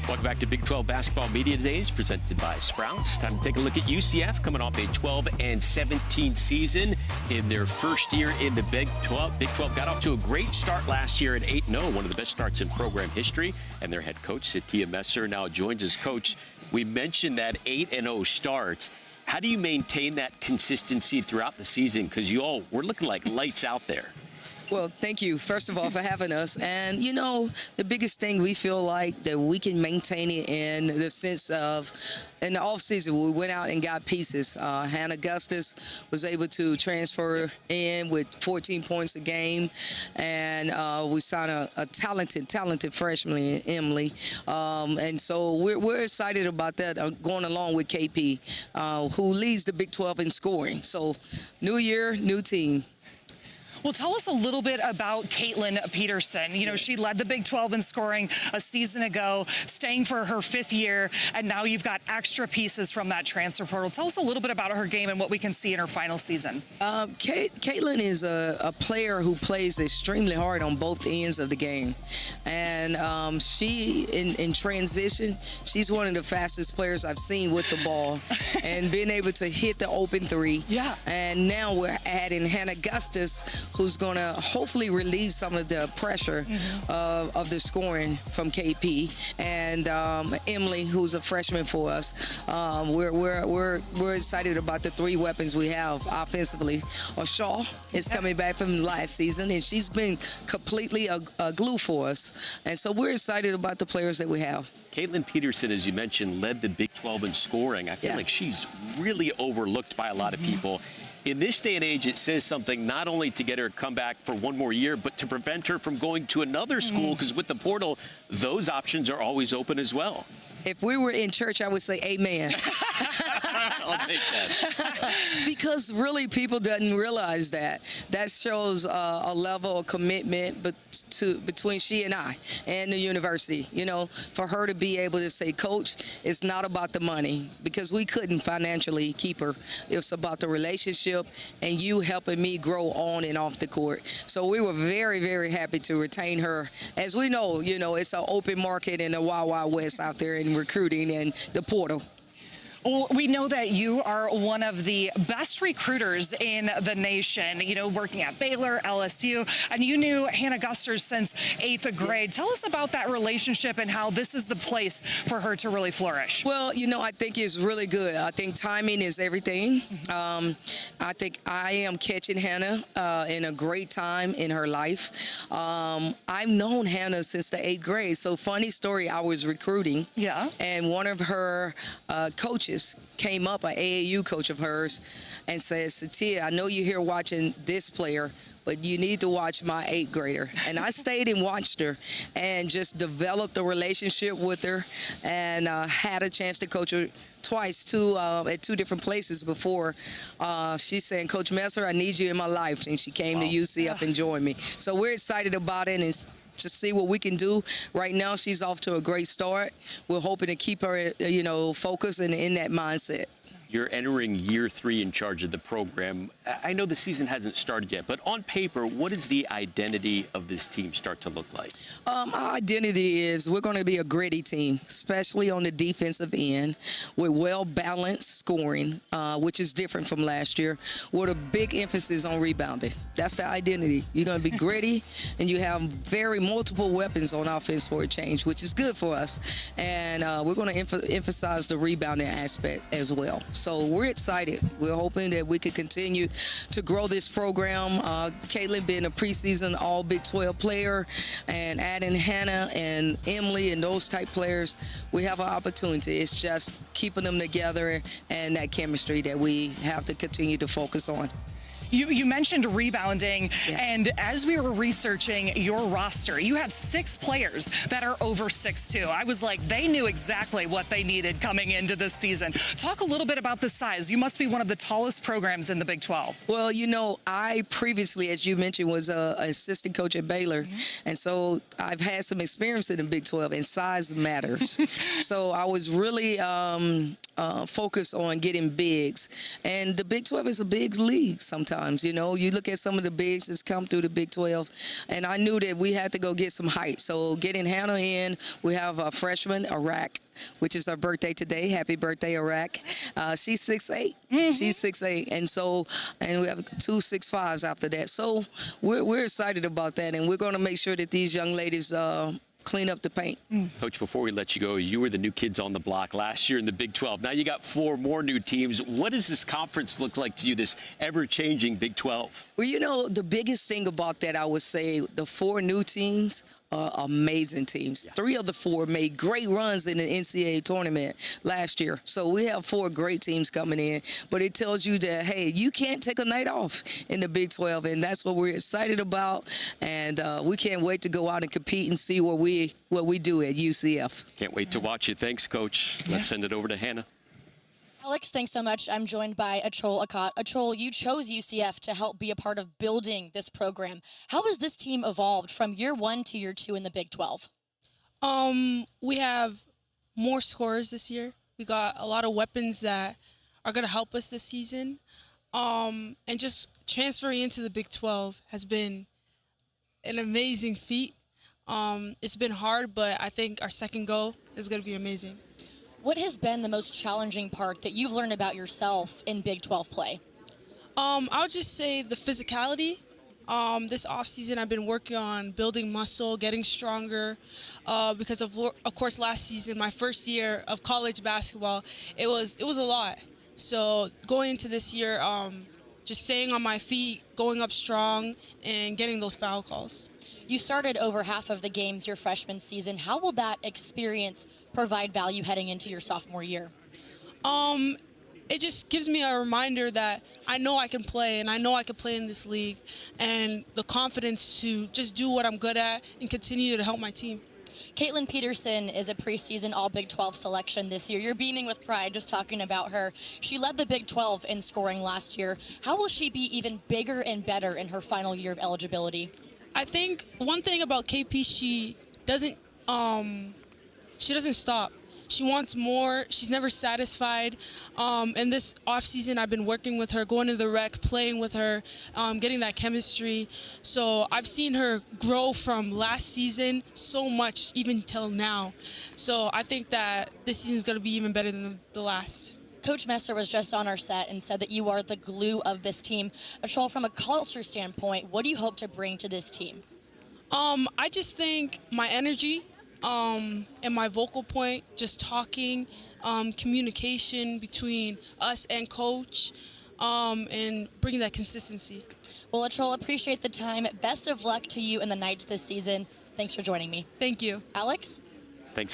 Welcome back to Big 12 Basketball Media Days, presented by Sprouts. Time to take a look at UCF, coming off a 12-17 season in their first year in the Big 12. Big 12 got off to a great start last year at 8-0, one of the best starts in program history. And their head coach, Satia Messer, now joins us. Coach, we mentioned that 8-0 start. How do you maintain that consistency throughout the season? Because you all were looking like lights out there. Well, thank you, first of all, for having us. And, you know, the biggest thing we feel like that we can maintain it in the sense of, in the offseason, we went out and got pieces. Hannah Augustus was able to transfer in with 14 points a game. And we signed a talented freshman, Emily. And so we're excited about that, going along with KP, who leads the Big 12 in scoring. So new year, new team. Well, tell us a little bit about Caitlin Peterson. You know, she led the Big 12 in scoring a season ago, staying for her 5th year, and now you've got extra pieces from that transfer portal. Tell us a little bit about her game and what we can see in her final season. Caitlin is a player who plays extremely hard on both ends of the game. And she, in transition, she's one of the fastest players I've seen with the ball and being able to hit the open three. Yeah. And now we're adding Hannah Augustus, who's going to hopefully relieve some of the pressure of the scoring from KP, and Emily, who's a freshman for us. We're excited about the 3 weapons we have offensively. Shaw is coming back from last season, and she's been completely a glue for us. And so we're excited about the players that we have. Caitlin Peterson, as you mentioned, led the Big 12 in scoring. I feel like she's really overlooked by a lot of people. In this day and age, it says something not only to get her come back for one more year, but to prevent her from going to another school, because with the portal, those options are always open as well. If we were in church, I would say amen. I'll take that. Because really, people doesn't realize that. That shows a level of commitment between she and I and the university. You know, for her to be able to say, Coach, it's not about the money, because we couldn't financially keep her. It's about the relationship and you helping me grow on and off the court. So we were very, very happy to retain her. As we know, you know, it's an open market in the Wild Wild West out there in recruiting and the portal. Well, we know that you are one of the best recruiters in the nation, you know, working at Baylor, LSU, and you knew Hannah Augustus since 8th grade. Tell us about that relationship and how this is the place for her to really flourish. Well, you know, I think it's really good. I think timing is everything. I think I am catching Hannah in a great time in her life. I've known Hannah since the 8th grade. So funny story, I was recruiting. Yeah. And one of her coaches came up, an AAU coach of hers, and said, Satia, I know you're here watching this player, but you need to watch my 8th grader. And I stayed and watched her and just developed a relationship with her, and had a chance to coach her twice, at 2 different places before. She's saying, Coach Messer, I need you in my life. And she came to UCF and joined me. So we're excited about it, and to see what we can do. Right now, she's off to a great start. We're hoping to keep her, you know, focused and in that mindset. You're entering year 3 in charge of the program. I know the season hasn't started yet, but on paper, what does the identity of this team start to look like? Our identity is we're going to be a gritty team, especially on the defensive end, with well-balanced scoring, which is different from last year, with a big emphasis on rebounding. That's the identity. You're going to be gritty, and you have multiple weapons on offense for a change, which is good for us. And we're going to emphasize the rebounding aspect as well. So we're excited. We're hoping that we can continue to grow this program. Caitlin being a preseason all Big 12 player, and adding Hannah and Emily and those type players, we have an opportunity. It's just keeping them together and that chemistry that we have to continue to focus on. You mentioned rebounding, and as we were researching your roster, you have 6 players that are over 6'2". I was like, they knew exactly what they needed coming into this season. Talk a little bit about the size. You must be one of the tallest programs in the Big 12. Well, you know, I previously, as you mentioned, was an assistant coach at Baylor, and so I've had some experience in the Big 12, and size matters. So I was really focus on getting bigs. And the Big 12 is a big league sometimes, you know. You look at some of the bigs that's come through the Big 12, and I knew that we had to go get some height. So getting Hannah in, we have a freshman, Iraq, which is her birthday today. Happy birthday, Iraq. She's 6'8". She's 6'8". And we have 2 6'5s after that. So we're excited about that, and we're going to make sure that these young ladies clean up the paint. Coach, before we let you go, you were the new kids on the block last year in the Big 12. Now you got 4 more new teams. What does this conference look like to you, this ever-changing Big 12? Well, you know, the biggest thing about that, I would say, the 4 new teams are amazing teams. 3 of the 4 made great runs in the NCAA tournament last year. So we have 4 great teams coming in. But it tells you that, hey, you can't take a night off in the Big 12, and that's what we're excited about. And we can't wait to go out and compete and see what we do at UCF. Can't wait to watch it. Thanks, Coach. Let's send it over to Hannah. Alex, thanks so much. I'm joined by Achol Akat. Achol, you chose UCF to help be a part of building this program. How has this team evolved from year 1 to year 2 in the Big 12? We have more scorers this year. We got a lot of weapons that are going to help us this season. And just transferring into the Big 12 has been an amazing feat. It's been hard, but I think our second go is going to be amazing. What has been the most challenging part that you've learned about yourself in Big 12 play? I would just say the physicality. This offseason, I've been working on building muscle, getting stronger, because of course, last season, my first year of college basketball, it was a lot. So going into this year, just staying on my feet, going up strong, and getting those foul calls. You started over half of the games your freshman season. How will that experience provide value heading into your sophomore year? It just gives me a reminder that I know I can play, and I know I can play in this league, and the confidence to just do what I'm good at and continue to help my team. Caitlin Peterson is a preseason All-Big 12 selection this year. You're beaming with pride just talking about her. She led the Big 12 in scoring last year. How will she be even bigger and better in her final year of eligibility? I think one thing about KP, she doesn't stop. She wants more. She's never satisfied. And this offseason, I've been working with her, going to the rec, playing with her, getting that chemistry. So I've seen her grow from last season so much, even till now. So I think that this season is going to be even better than the last. Coach Messer was just on our set and said that you are the glue of this team. Achol, from a culture standpoint, what do you hope to bring to this team? I just think my energy and my vocal point, just talking, communication between us and coach, and bringing that consistency. Well, Achol, appreciate the time. Best of luck to you and the Knights this season. Thanks for joining me. Thank you. Alex?